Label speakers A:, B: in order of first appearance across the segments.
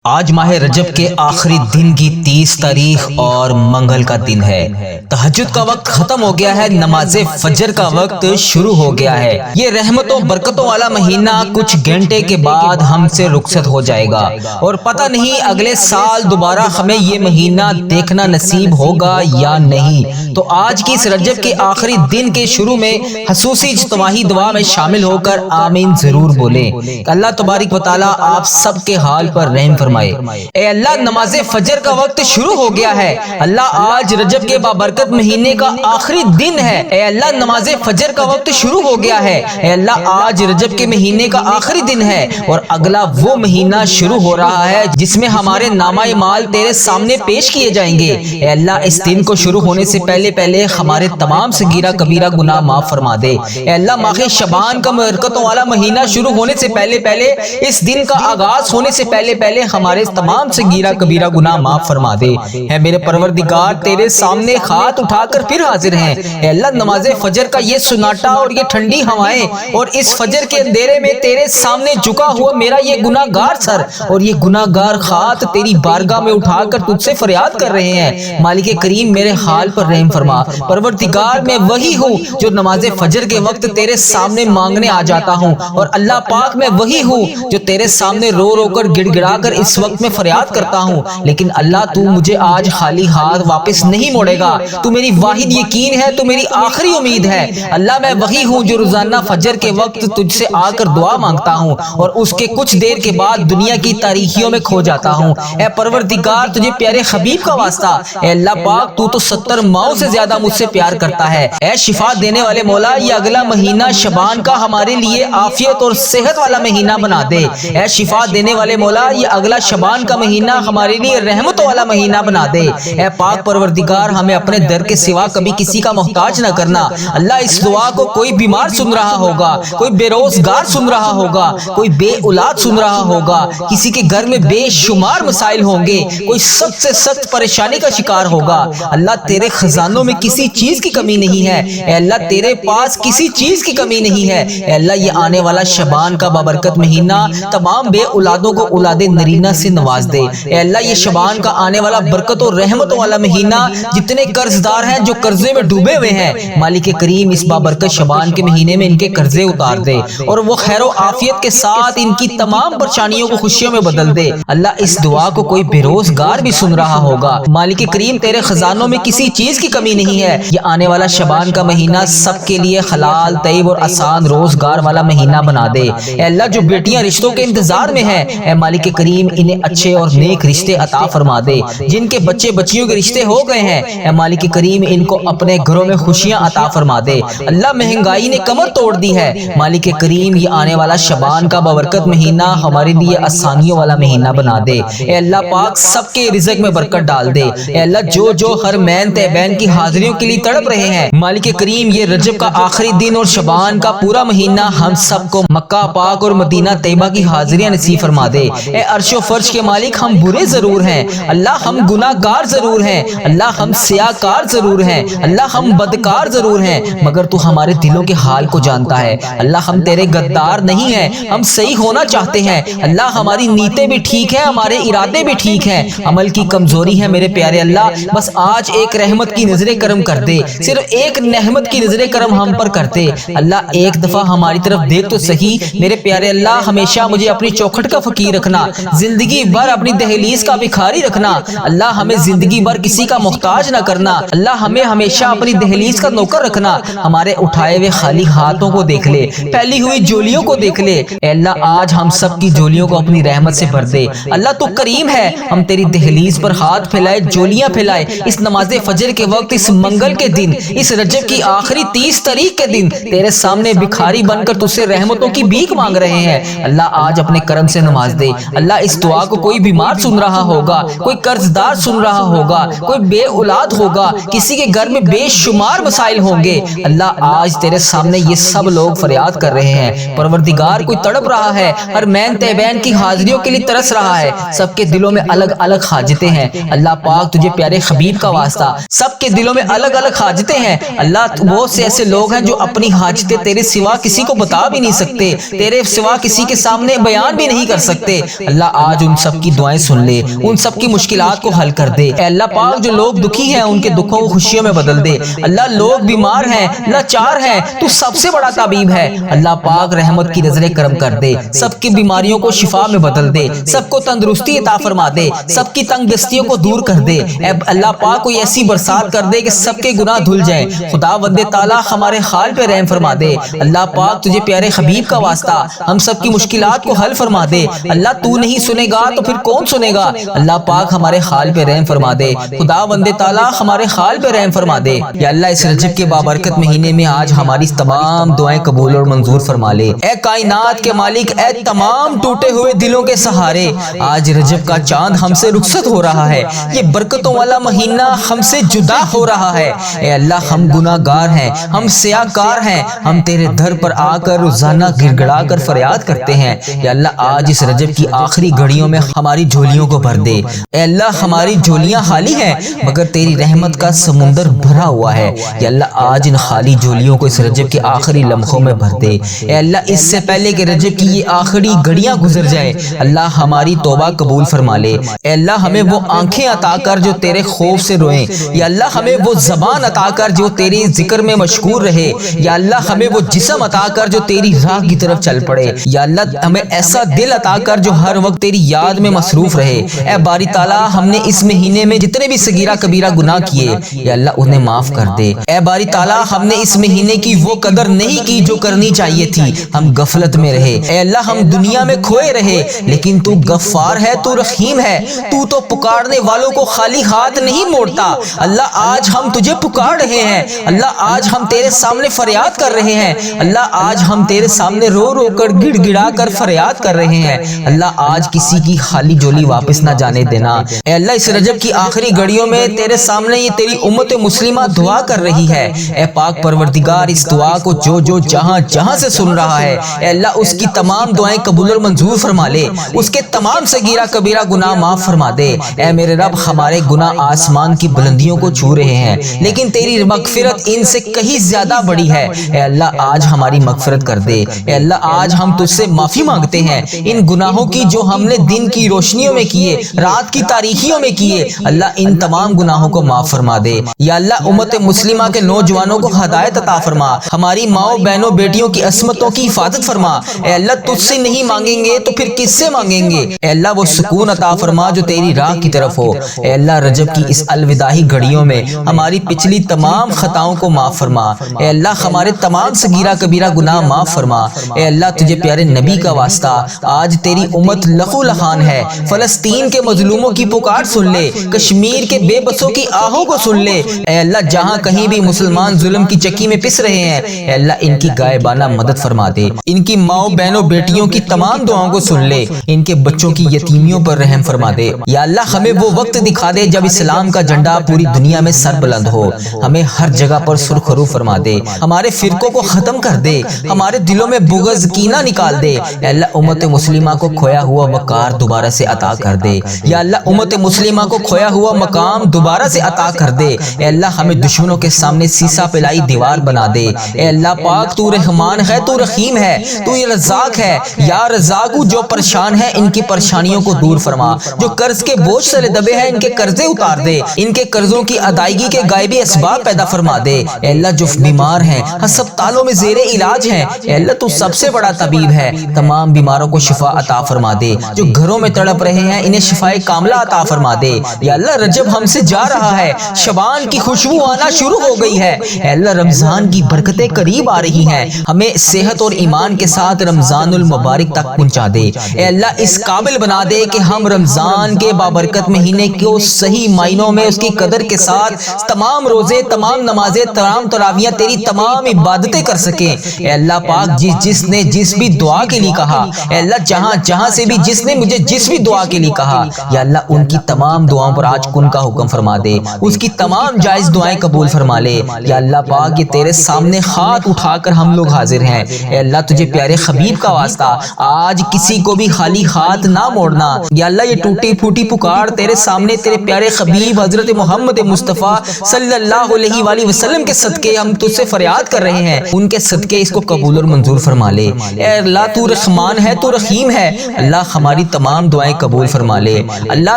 A: آج ماہ رجب کے آخری دن کی 30 تاریخ اور منگل کا دن ہے۔ تہجد کا وقت ختم ہو گیا ہے، نماز فجر کا وقت شروع ہو گیا ہے۔ یہ رحمتوں برکتوں والا مہینہ کچھ گھنٹے کے بعد ہم سے رخصت ہو جائے گا اور پتہ نہیں اگلے سال دوبارہ ہمیں یہ مہینہ دیکھنا نصیب ہوگا یا نہیں۔ تو آج کی اس رجب کے آخری دن کے شروع میں خصوصی اجتماعی دعا میں شامل ہو کر آمین ضرور بولیں۔ اللہ تبارک و تعالیٰ آپ سب کے حال پر رحم فرمائے۔ اے اللہ، نماز فجر کا وقت شروع ہو گیا ہے۔ اللہ، آج رجب کے بابرکت مہینے کا آخری دن ہے۔ اے اللہ، نماز فجر کا وقت شروع ہو گیا ہے۔ اے اللہ، آج رجب کے مہینے کا آخری دن ہے اور اگلا وہ مہینہ شروع ہو رہا ہے جس میں ہمارے نامہ اعمال تیرے سامنے پیش کیے جائیں گے۔ اے اللہ، اس دن کو شروع ہونے سے پہلے ہمارے تمام صغیرہ کبیرہ گناہ معاف فرما دے۔ اے اللہ، ماہ شعبان کا برکتوں والا مہینہ شروع ہونے سے پہلے اس دن کا آغاز ہونے سے پہلے ہمارے تمام صغیرہ کبیرہ گناہ معاف فرما دے۔ اے میرے پروردگار، تیرے سامنے ہاتھ اٹھا کر پھر حاضر ہیں۔ اے اللہ، نماز فجر کا یہ سناٹا اور یہ ٹھنڈی ہوائیں اور اس فجر کے اندھیرے میں تیرے سامنے جھکا ہوا میرا یہ گناہ گار سر اور یہ گناہ گار ہاتھ تیری بارگاہ میں اٹھا کر تجھ سے فریاد کر رہے ہیں۔ مالک کریم، میرے حال پر رحم فرما۔ پروردگار، میں وہی ہوں جو نماز فجر کے وقت تیرے سامنے مانگنے آ جاتا ہوں، اور اللہ پاک، میں وہی ہوں جو تیرے سامنے رو رو کر گڑ گڑا کر اس وقت میں فریاد کرتا ہوں۔ لیکن اللہ، تو مجھے آج خالی ہاتھ واپس نہیں موڑے گا۔ تو میری واحد یقین ہے، تو میری آخری امید ہے۔ اللہ، میں وہی ہوں جو روزانہ فجر کے وقت تجھ سے آ کر دعا مانگتا ہوں اور اس کے کچھ دیر کے بعد دنیا کی تاریکیوں میں کھو جاتا ہوں۔ اے پروردگار، تجھے پیارے حبیب کا واسطہ، اے اللہ پاک، تو 70 ماؤں سے زیادہ مجھ سے پیار کرتا ہے۔ اے شفا دینے والے مولا، یہ اگلا مہینہ شعبان کا ہمارے لیے عافیت اور صحت والا مہینہ بنا دے۔ اے شفا دینے والے مولا، یہ اگلا شعبان کا مہینہ ہمارے لیے رحمت والا مہینہ بنا دے۔ اے پاک پروردگار، ہمیں اپنے در کے سوا کبھی کسی کا محتاج نہ کرنا۔ اللہ، اس دعا کو کوئی بیمار سن رہا ہوگا، کوئی بے روزگار سن رہا ہوگا، کوئی بے اولاد سن رہا ہوگا، کسی کے گھر میں بے شمار مسائل ہوں گے، کوئی سخت سے سخت پریشانی کا شکار ہوگا۔ اللہ، تیرے خزانوں میں کسی چیز کی کمی نہیں ہے۔ اے اللہ، تیرے پاس کسی چیز کی کمی نہیں ہے۔ اے اللہ، یہ آنے والا شعبان کا بابرکت مہینہ تمام بے اولادوں کو اولاد نرینہ سے نواز دے۔ اے اللہ، یہ شعبان کا آنے والا برکت و رحمت والا مہینہ جتنے قرض دار ہیں جو قرضے میں ڈوبے ہوئے ہیں، مالک کریم، اس بابرکت شعبان کے مہینے میں ان کے قرضے اتار دے اور وہ خیر و عافیت کے ساتھ ان کی تمام پریشانیوں کو خوشیوں میں بدل دے۔ اللہ، اس دعا کو کوئی بے روزگار بھی سن رہا ہوگا، مالک کریم، تیرے خزانوں میں کسی چیز کی کمی نہیں ہے۔ یہ آنے والا شعبان کا مہینہ سب کے لیے حلال، طیب اور آسان روزگار والا مہینہ بنا دے۔ اے اللہ، جو بیٹیاں رشتوں کے انتظار میں ہیں، اے مالک کریم، انہیں اچھے اور نیک رشتے عطا فرما دے۔ جن کے بچے بچیوں کے رشتے ہو گئے ہیں، اے مالک کریم، ان کو اپنے گھروں میں خوشیاں عطا فرما دے۔ اللہ، مہنگائی نے کمر توڑ دی ہے، مالک کریم، یہ آنے والا شعبان کا بابرکت مہینہ ہمارے لیے آسانیوں والا مہینہ بنا دے۔ اے اللہ پاک، سب کے رزق میں برکت ڈال دے۔ اے اللہ، جو ہر مین تیبین کی حاضریوں کے لیے تڑپ رہے ہیں، مالک کریم، یہ رجب کا آخری دن اور شعبان کا پورا مہینہ ہم سب کو مکہ پاک اور مدینہ طیبہ کی حاضریاں نصیب فرما دے۔ اے عرش و فرش کے مالک، ہم برے ضرور ہیں اللہ، ہم گناہ گار ضرور ہیں اللہ، ہم سیاہ کار ضرور ہیں اللہ، ہم بدکار ضرور ہیں، مگر تو ہمارے دلوں کے حال کو جانتا ہے۔ اللہ، ہم تیرے غدار نہیں ہیں، ہم صحیح ہونا چاہتے ہیں اللہ، ہماری نیتیں بھی ٹھیک ہیں، ہمارے ارادے بھی ٹھیک ہیں، عمل کی کمزوری ہے میرے پیارے اللہ۔ بس آج ایک رحمت کی نظر کرم کر دے، صرف ایک نعمت کی نظر کرم ہم پر کر دے اللہ۔ ایک دفعہ ہماری طرف دیکھ تو صحیح میرے پیارے اللہ، ہمیشہ مجھے اپنی چوکھٹ کا فقیر رکھنا، زندگی بھر اپنی دہلیز کا بھکاری رکھنا اللہ، ہمیں زندگی بھر کسی کا محتاج نہ کرنا اللہ، ہمیں ہمیشہ اپنی دہلیز کا نوکر رکھنا۔ ہمارے اٹھائے ہوئے خالی ہاتھوں کو دیکھ لے، پھیلی ہوئی جولیوں کو دیکھ لے اے اللہ، آج ہم سب کی جولیوں کو اپنی رحمت سے بھر دے اللہ۔ تو کریم ہے، ہم تیری دہلیز پر ہاتھ پھیلائے، جولیاں پھیلائے، اس نماز فجر کے وقت، اس منگل کے دن، اس رجب کی آخری 30 تاریخ کے دن تیرے سامنے بھکاری بن کر تجھ سے رحمتوں کی بھیک مانگ رہے ہیں اللہ۔ آج اپنے کرم سے نواز دے اللہ۔ اس دعا کو کوئی بیمار سن رہا ہوگا، کوئی قرض دار سن رہا ہوگا، کوئی بے اولاد ہوگا، کسی کے گھر میں بے شمار مسائل ہوں گے اللہ، آج تیرے سامنے یہ سب لوگ فریاد کر رہے ہیں پروردگار۔ کوئی تڑپ رہا ہے، ہر مین تیبین کی حاضریوں کے لیے ترس رہا ہے، سب کے دلوں میں الگ الگ حاجتیں ہیں اللہ پاک، تجھے پیارے حبیب کا واسطہ، سب کے دلوں میں الگ الگ حاجتیں ہیں اللہ۔ بہت سے ایسے لوگ ہیں جو اپنی حاجتیں تیرے سوا کسی کو بتا بھی نہیں سکتے، تیرے سوا کسی کے سامنے بیان بھی نہیں کر سکتے اللہ۔ آج ان سب کی دعائیں سن لے، ان سب کی مشکلات کو حل کر دے۔ اے اللہ پاک جو لوگ دکھی ہیں ان کے دکھوں کو خوشیوں میں بدل دے۔ اللہ لوگ بیمار ہیں، لاچار ہیں، تو سب سے بڑا طبیب ہے۔ اللہ پاک رحمت کی نظر کرم کر دے، سب کی بیماریوں کو شفا میں بدل دے، سب کو تندرستی عطا فرما دے، سب کی تنگ دستیوں کو دور کر دے۔ اے اللہ پاک کوئی ایسی برسات کر دے کہ سب کے گناہ دھل جائیں۔ خدا وند تعالیٰ ہمارے حال پہ رحم فرما دے۔ اللہ پاک تجھے پیارے حبیب کا واسطہ ہم سب کی مشکلات کو حل فرما دے۔ اللہ تو نہیں سنے گا تو پھر کون سنے گا؟ اللہ پاک ہمارے حال پہ رحم فرما دے۔ خدا وند تعالیٰ ہمارے حال پہ رحم فرما دے۔ یا اللہ اس رجب کے بابرکت مہینے میں آج ہماری تمام دعائیں قبول اور منظور فرما لے۔ اے کائنات کے مالک، اے تمام ٹوٹے ہوئے دلوں کے سہارے، آج رجب کا چاند ہم سے رخصت ہو رہا ہے، یہ برکتوں والا مہینہ ہم سے جدا ہو رہا ہے۔ اے اللہ ہم گناہ گار ہیں، ہم سیاہ کار ہیں، ہم تیرے در پر آ کر روزانہ گڑ گڑا کر فریاد کرتے ہیں۔ یا اللہ آج اس رجب کی آخری گھڑیوں میں ہماری جھولیوں کو بھر دے۔ اے اللہ ہماری جھولیاں خالی ہیں مگر تیری رحمت کا سمندر بھرا ہوا ہے۔ یا اللہ آج ان خالی جھولیوں کو اس رجب کے آخری لمحوں میں بھر دے۔ اے اللہ اس سے پہلے کہ رجب کی یہ آخری گھڑیاں گزر جائیں، اللہ ہماری توبہ قبول فرما لے۔ اے اللہ ہمیں وہ آنکھیں عطا کر جو تیرے خوف سے روئیں۔ یا اللہ ہمیں وہ زبان عطا کر جو تیری ذکر میں مشغول رہے۔ یا اللہ ہمیں وہ جسم عطا کر جو تیری راہ کی طرف چل پڑے۔ یا اللہ ہمیں ایسا دل عطا کر جو ہر وقت تیری یاد میں مصروف رہے۔ اے باری تعالیٰ ہم نے اس مہینے میں جتنے بھی صغیرہ کبیرہ گناہ کیے، یا اللہ انہیں معاف کر دے۔ اے باری تعالیٰ ہم نے اس مہینے کی وہ قدر نہیں کی جو کرنی چاہیے تھی، ہم غفلت میں رہے۔ اے اللہ ہم دنیا میں کھوئے رہے لیکن تو غفار ہے، تو رحیم ہے، تو پکارنے والوں کو خالی ہاتھ نہیں موڑتا۔ اللہ آج ہم تجھے پکار رہے ہیں، اللہ آج ہم تیرے سامنے فریاد کر رہے ہیں، اللہ آج ہم تیرے سامنے رو رو کر گڑ گڑا کر فریاد کر رہے ہیں۔ اللہ آج کسی کی خالی جولی واپس نہ جانے دینا۔ اے اللہ اس رجب کی آخری گھڑیوں میں تیرے سامنے یہ تیری امت مسلمہ دعا کر رہی ہے۔ اے پاک پروردگار اس دعا کو جو جہاں جہاں سے سن رہا ہے، اے اللہ اس کی تمام دعائیں قبول اور منظور فرما لے، اس کے تمام صغیرہ کبیرہ گناہ معاف فرما دے۔ اے میرے رب ہمارے گناہ آسمان کی بلندیوں کو چھو رہے ہیں لیکن تیری مغفرت ان سے کہیں زیادہ بڑی ہے۔ اے اللہ آج ہماری مغفرت کر دے۔ اے اللہ آج ہم تجھ سے معافی مانگتے ہیں ان گناہوں کی جو ہم نے دن کی روشنیوں میں کیے، رات کی تاریکیوں میں کیے۔ اللہ ان تمام گناہوں کو معاف فرما دے۔ یا اللہ امت مسلمہ کے نوجوانوں کو ہدایت عطا فرما، ہماری ماؤں بہنوں بیٹیوں کی عصمتوں کی حفاظت فرما۔ اے اللہ تجھ سے نہیں مانگیں گے تو پھر کس سے مانگیں گے؟ اے اللہ وہ سکون عطا فرما جو تیری راہ کی طرف ہو۔ اے اللہ رجب کی اس الوداعی گھڑیوں میں ہماری پچھلی تمام خطاؤں کو معاف فرما۔ اے اللہ ہمارے تمام صغیرہ کبیرہ گناہ معاف فرما۔ اے اللہ تجھے پیارے نبی کا واسطہ آج تیری امت لہو لہان ہے، فلسطین کے مظلوموں کی پکار سن لے، کشمیر کے بے بسوں کی آہوں کو سن لے۔ اے اللہ جہاں کہیں بھی مسلمان ظلم کی چکی میں پس رہے ہیں، اے اللہ ان کی غائبانہ مدد فرما دے، ان کی ماؤں بہنوں بیٹیوں کی تمام دعاؤں کو سن لے، ان کے بچوں کی یتیمیوں پر رحم فرما دے۔ یا اللہ ہمیں وہ وقت دکھا دے جب اسلام کا جھنڈا پوری دنیا میں سر بلند ہو، ہمیں ہر جگہ پر سرخرو فرما دے، ہمارے فرقوں کو ختم کر دے، ہمارے دلوں میں بغض کینہ نکال دے۔ اے اللہ امت مسلمہ کو کھویا ہوا وقار دوبارہ سے عطا کر دے۔ یا اللہ امت مسلمہ کو کھویا ہوا مقام دوبارہ سے عطا کر دے۔ اے اللہ ہمیں دشمنوں کے سامنے سیسا پلائی دیوار بنا دے۔ اے اللہ پاک تو رحمان ہے، تو رحیم ہے، تو رزاق ہے۔ یا رزاق جو پریشان ہے ان کی پریشانیوں کو دور فرما، جو قرض کے بوجھ سے دبے ہیں ان کے قرضے اتار دے، ان کے قرضوں کی ادائیگی کے غائبی اسباب پیدا فرما دے۔ اے اللہ جو بیمار ہیں ہسپتالوں میں زیر علاج ہیں، اے اللہ تو سب سے بڑا طبیب ہے، تمام بیماروں کو شفا عطا فرما دے، جو گھروں میں تڑپ رہے ہیں انہیں شفائے کاملہ عطا فرما دے۔ یا اللہ رجب ہم سے جا رہا ہے، شعبان کی خوشبو آنا شروع ہو گئی ہے، اے اللہ رمضان کی برکتیں قریب آ رہی ہیں، ہمیں صحت اور ایمان کے ساتھ رمضان المبارک تک پہنچا دے۔ اے اللہ اس قابل بنا دے کہ ہم رمضان کے بابرکت مہینے کو صحیح معنوں میں اس کی قدر کے ساتھ تمام روزے، تمام نمازیں، تمام تراویحیں، تیری تمام عبادتیں کر سکیں۔ اے اللہ پاک جس نے جس بھی دعا کے لیے کہا، اے اللہ جہاں سے بھی جس نے مجھے جس بھی دعا کے لیے کہا، یا اللہ ان کی تمام دعاؤں پر آج کن کا حکم فرما دے، اس کی تمام جائز دعائیں قبول فرما لے۔ یا اللہ پاک یہ تیرے سامنے ہاتھ اٹھا کر ہم لوگ حاضر ہیں، اے اللہ تجھے پیارے حبیب کا واسطہ آج کسی کو بھی خالی ہاتھ نہ موڑنا۔ یا اللہ یہ ٹوٹی پھوٹی پکار تیرے سامنے تیرے پیارے حبیب حضرت محمد مصطفیٰ صلی اللہ علیہ وآلہ وسلم کے صدقے ہم تجھ سے فریاد کر رہے ہیں، ان کے صدقے اس کو قبول اور منظور فرما لے۔ اے اللہ تو رحمان ہے، تو رحیم ہے، اللہ ہماری ہماری تمام دعائیں قبول فرما لے۔ اللہ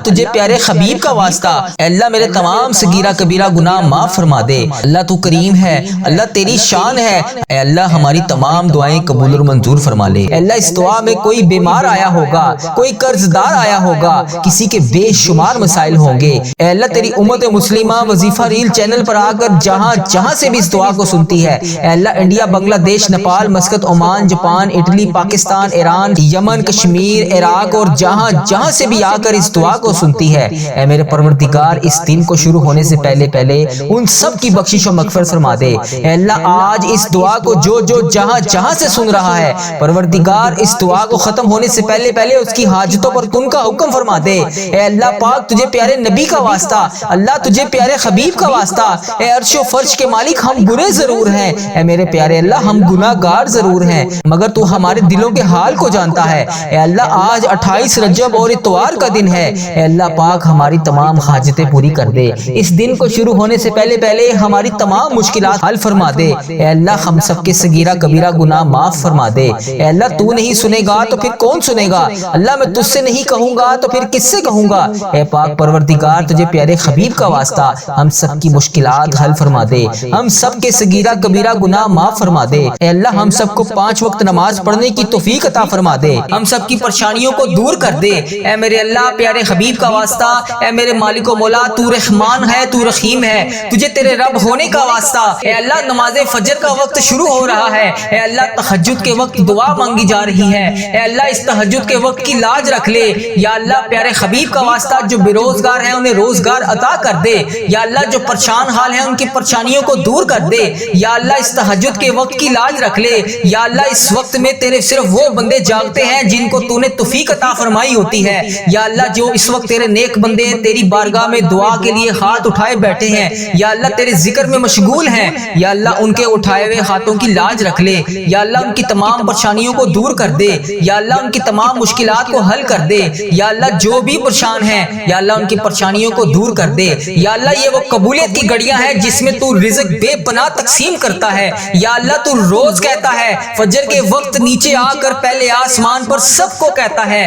A: تجھے پیارے حبیب کا واسطہ اے اللہ میرے تمام صغیرہ کبیرہ گناہ معاف فرما دے۔ اللہ تو کریم ہے، اللہ تیری شان ہے، اے اللہ ہماری تمام دعائیں قبول اور منظور فرما لے۔ اے اللہ اس دعا میں کوئی بیمار آیا ہوگا، کوئی قرض دار آیا ہوگا، کسی کے بے شمار مسائل ہوں گے، اے اللہ تیری امت مسلمہ وظیفہ ریل چینل پر آ کر جہاں جہاں سے بھی اس دعا کو سنتی ہے، اے اللہ India, Bangladesh, Nepal, Muscat, Oman, Japan, Italy, Pakistan, Iran, Yemen, Kashmir, Iraq اور جہاں جہاں سے بھی آ کر اس دعا کو سنتی ہے، اے میرے پروردگار اس دن کو شروع ہونے سے پہلے ان سب کی بخشش و مغفرت فرما دے۔ اے اللہ آج اس دعا کو جو جہاں جہاں سے سن رہا ہے، پروردگار اس دعا کو ختم ہونے سے پہلے اس کی حاجتوں پر کن کا حکم فرما دے۔ اے اللہ پاک تجھے پیارے نبی کا واسطہ، اللہ تجھے پیارے حبیب کا واسطہ، اے عرش و فرش کے مالک ہم برے ضرور ہیں، اے میرے پیارے اللہ ہم گناہ گار ضرور ہیں، مگر تو ہمارے دلوں کے حال کو جانتا ہے۔ اے اللہ آج 28 رجب اور اتوار کا دن ہے، اے اللہ پاک ہماری تمام حاجتیں پوری کر دے۔ اس دن کو شروع ہونے سے پہلے ہماری تمام مشکلات حل فرما دے۔ اے اللہ ہم سب کے صغیرہ کبیرہ گناہ معاف فرما دے۔ اے اللہ تو نہیں سنے گا تو پھر کون سنے گا؟ اللہ میں تجھ سے نہیں کہوں گا تو پھر کس سے کہوں گا؟ اے پاک پروردگار تجھے پیارے حبیب کا واسطہ ہم سب کی مشکلات حل فرما دے، ہم سب کے صغیرہ کبیرہ گناہ معاف فرما دے۔ اے اللہ ہم سب کو 5 وقت نماز پڑھنے کی توفیق عطا فرما دے، ہم سب کی پریشانیوں کو دور کر دے۔ اے میرے اللہ پیارے حبیب کا واسطہ، اے میرے مالک و مولا تو رحمان ہے، تو رحیم ہے، تجھے تیرے رب ہونے کا واسطہ۔ اے اللہ نماز فجر کا وقت شروع ہو رہا ہے، اے اللہ تہجد کے وقت دعا مانگی جا رہی ہے، اے اللہ اس تہجد کے وقت کی لاج رکھ لے۔ یا اللہ پیارے حبیب کا واسطہ جو بے روزگار ہیں انہیں روزگار عطا کر دے، یا اللہ جو پریشان حال ہیں ان کی پریشانیوں کو دور کر دے۔ یا اللہ اس تہجد کے وقت کی لاج رکھ لے، یا اللہ اس وقت میں تیرے صرف وہ بندے جاگتے ہیں جن کو تو نے توفیق عطا فرمائی ہوتی ہے۔ یا اللہ جو اس وقت تیرے نیک بندے تیری بارگاہ میں دعا کے لیے ہاتھ اٹھائے بیٹھے ہیں، یا اللہ تیرے ذکر میں مشغول ہیں، یا اللہ ان کے اٹھائے ہوئے ہاتھوں کی لاج رکھ لے، یا اللہ ان کی تمام پریشانیوں کو دور کر دے، یا اللہ ان کی تمام مشکلات کو حل کر دے۔ یا اللہ جو بھی پریشان ہیں یا اللہ ان کی پریشانیوں کو دور کر دے۔ یا اللہ یہ وہ قبولیت کی گھڑیاں ہیں جس میں تو رزق بے پناہ تقسیم کرتا ہے۔ یا اللہ تو روز کہتا ہے فجر کے وقت نیچے آ کر پہلے آسمان پر سب کو کہتا ہے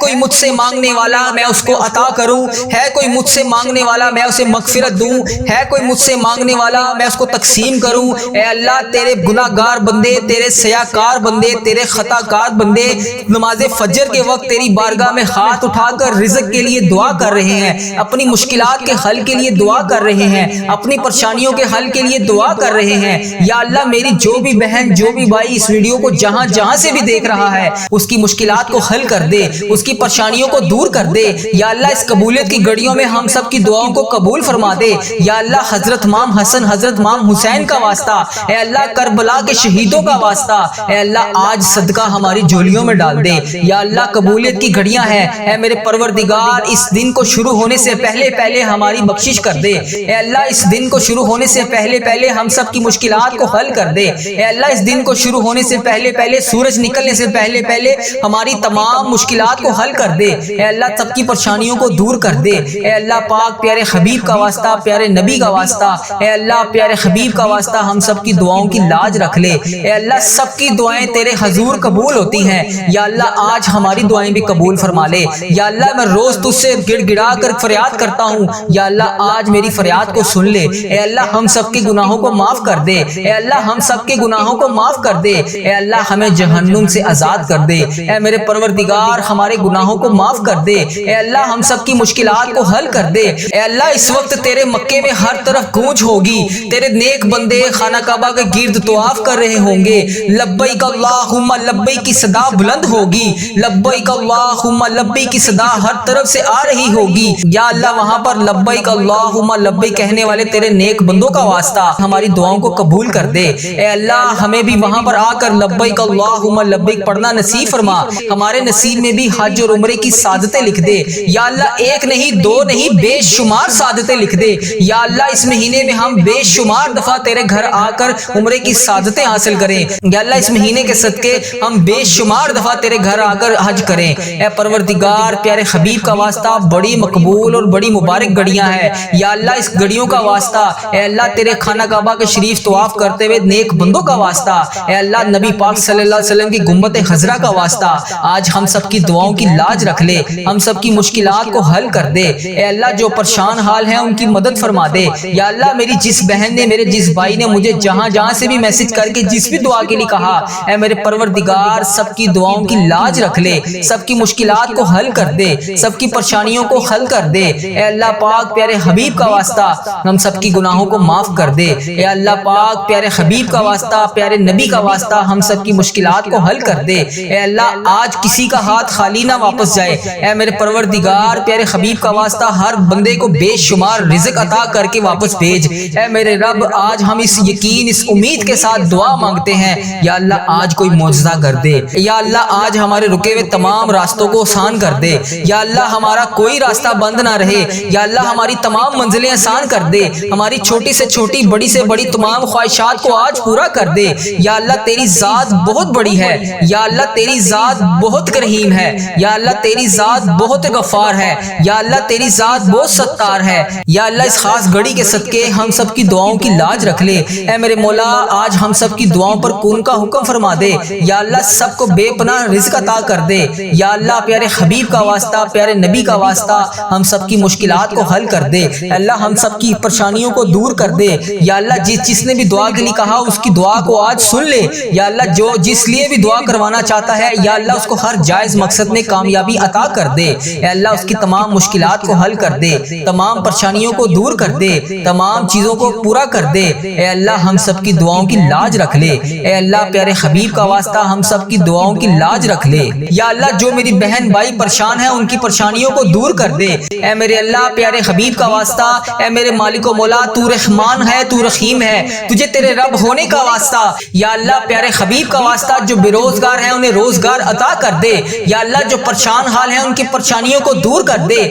A: کوئی مجھ سے مانگنے والا میں اس کو عطا کروں، ہے کوئی مجھ سے مانگنے والا میں اسے مغفرت دوں، ہے کوئی مجھ سے مانگنے والا میں اس کو تقسیم کروں۔ اے اللہ تیرے گناہ گار بندے، تیرے سیاکار بندے، تیرے خطا کار بندے نماز فجر کے وقت تیری بارگاہ میں ہاتھ اٹھا کر رزق کے لیے دعا کر رہے ہیں، اپنی مشکلات کے حل کے لیے دعا کر رہے ہیں، اپنی پریشانیوں کے حل کے لیے دعا کر رہے ہیں۔ یا اللہ میری جو بھی بہن جو بھی بھائی اس ویڈیو کو جہاں جہاں سے بھی دیکھ رہا ہے اس کی مشکلات کو حل کر دے، اس کی پریشانیوں کو دور کر دے۔ یا اللہ اس قبولیت کی گھڑیوں میں ہم سب کی دعاؤں کو قبول فرما دے۔ یا اللہ حضرت امام حسن حضرت امام حسین کا واسطہ، اے اللہ کربلا کے شہیدوں کا واسطہ، اے اللہ آج صدقہ ہماری جھولیوں میں ڈال دے۔ یا اللہ قبولیت کی گھڑیاں ہیں، اے میرے پروردگار اس دن کو شروع ہونے سے پہلے ہماری بخشش کر دے۔ اے اللہ اس دن کو شروع ہونے سے پہلے ہم سب کی مشکلات کو حل کر دے۔ اے اللہ اس دن کو شروع ہونے سے پہلے سورج نکلنے سے پہلے ہماری تمام مشکلات کو حل کر دے۔ اے اللہ سب کی پریشانیوں کو دور کر دے۔ اے اللہ پاک پیارے حبیب کا واسطہ، پیارے نبی کا واسطہ، اے اللہ پیارے حبیب کا واسطہ ہم سب کی دعاؤں کی لاج رکھ لے۔ اے اللہ سب کی دعائیں تیرے حضور قبول ہوتی ہیں۔ یا اللہ آج ہماری دعائیں بھی قبول فرما لے۔ یا اللہ میں روز تجھ سے گڑ گڑا کر فریاد کرتا ہوں، یا اللہ آج میری فریاد کو سن لے۔ اے اللہ ہم سب کے گناہوں کو معاف کر دے۔ اے اللہ ہم سب کے گناہوں کو معاف کر دے۔ اے اللہ ہمیں جہنم سے آزاد کر دے۔ اے میرے پروردگار ہمارے گناہوں کو معاف کر دے۔ اے اللہ ہم سب کی مشکلات کو حل کر دے۔ اے اللہ اس وقت تیرے مکے میں ہر طرف گونج ہوگی، تیرے نیک بندے خانہ کعبہ کے گرد طواف کر رہے ہوں گے، لبیک اللہم لبیک کی صدا بلند ہوگی، لبیک اللہم لبیک کی صدا ہر طرف سے آ رہی ہوگی۔ یا اللہ وہاں پر لبیک اللہم لبیک کہنے والے تیرے نیک بندوں کا واسطہ ہماری دعاؤں کو قبول کر دے۔ اے اللہ ہمیں بھی وہاں پر آ کر لبیک اللہم لبیک پڑھنا نصیب فرما، ہمارے نصیب میں بھی حج اور عمرے کی سعادتیں لکھ دے۔ یا اللہ ایک نہیں دو نہیں بے شمار سعادتیں لکھ دے۔ یا اللہ اس مہینے میں ہم بے شمار دفعہ تیرے گھر آ کر عمرے کی سعادتیں حاصل کریں۔ یا اللہ اس مہینے کے صدقے ہم بے شمار دفعہ تیرے گھر آ کر حج کریں۔ اے پروردگار پیارے حبیب کا واسطہ بڑی مقبول اور بڑی مبارک گھڑیاں ہیں۔ یا اللہ اس گھڑیوں کا واسطہ، اے اللہ تیرے خانہ کعبہ کے شریف طواف کرتے ہوئے نیک بندوں کا واسطہ، اے اللہ نبی پاک صلی اللہ علیہ وسلم کی گنبد خضرا کا واسطہ، آج ہم سب سب کی دعاؤں کی لاج رکھ لے، ہم سب کی مشکلات کو حل کر دے۔ اے اللہ جو پریشان حال ہیں ان کی مدد فرما دے۔ یا اللہ میری جس بہن نے، میرے جس بھائی نے مجھے جہاں جہاں سے بھی میسج کر کے جس بھی دعا کے لیے کہا، اے میرے پروردگار سب کی دعاؤں کی لاج رکھ لے، سب کی مشکلات کو حل کر دے، سب کی پریشانیوں کو حل کر دے۔ اے اللہ پاک پیارے حبیب کا واسطہ ہم سب کی گناہوں کو معاف کر دے۔ اے اللہ پاک پیارے حبیب کا واسطہ، پیارے نبی کا واسطہ ہم سب کی مشکلات کو حل کر دے۔ اے اللہ آج کسی کا ہاتھ خالی نہ واپس جائے۔ اے میرے پروردگار پیارے حبیب کا واسطہ ہر بندے کو بے شمار رزق عطا کر کے واپس بھیج۔ اے میرے رب آج ہم اس یقین، اس امید کے ساتھ دعا مانگتے ہیں، یا اللہ آج کوئی معجزہ کر دے۔ یا اللہ آج ہمارے رکے ہوئے تمام راستوں کو آسان کر دے۔ یا اللہ ہمارا کوئی راستہ بند نہ رہے۔ یا اللہ ہماری تمام منزلیں آسان کر دے، ہماری چھوٹی سے چھوٹی، بڑی سے بڑی تمام خواہشات کو آج پورا کر دے۔ یا اللہ تیری ذات بہت بڑی ہے، یا اللہ تیری ذات بہت کریم ہے، یا اللہ تیری ذات بہت غفار ہے، یا اللہ تیری ذات بہت ستار ہے۔ یا اللہ اس خاص گھڑی کے صدقے ہم سب کی دعاؤں کی لاج رکھ لے۔ اے میرے مولا آج ہم سب کی دعاؤں پر کون کا حکم فرما دے۔ یا اللہ سب کو بے پناہ رزق عطا کر دے۔ یا اللہ پیارے حبیب کا واسطہ، پیارے نبی کا واسطہ ہم سب کی مشکلات کو حل کر دے۔ اللہ ہم سب کی پریشانیوں کو دور کر دے۔ یا اللہ جس نے بھی دعا کے لیے کہا اس کی دعا کو آج سن لے۔ یا اللہ جو جس لیے بھی دعا کروانا چاہتا ہے، یا اللہ اس کو ہر جائز مقصد میں کامیابی عطا کر دے۔ اے اللہ اس کی تمام مشکلات کو حل کر دے، تمام پریشانیوں کو دور کر دے، تمام چیزوں کو پورا کر دے۔ اے اللہ ہم سب کی دعاؤں کی لاج رکھ لے۔ اے اللہ پیارے حبیب کا واسطہ ہم سب کی دعاؤں کی لاج رکھ لے۔ یا اللہ جو میری بہن بھائی پریشان ہیں ان کی پریشانیوں کو دور کر دے۔ اے میرے اللہ پیارے حبیب کا واسطہ، اے میرے مالک و مولا تو رحمان ہے، تو رحیم ہے، تجھے تیرے رب ہونے کا واسطہ، یا اللہ پیارے حبیب کا واسطہ جو بے روزگار ہیں انہیں روزگار عطا کر دے۔ یا اللہ جو پریشان حال ہیں ان کی پریشانیوں کو دور کر دے۔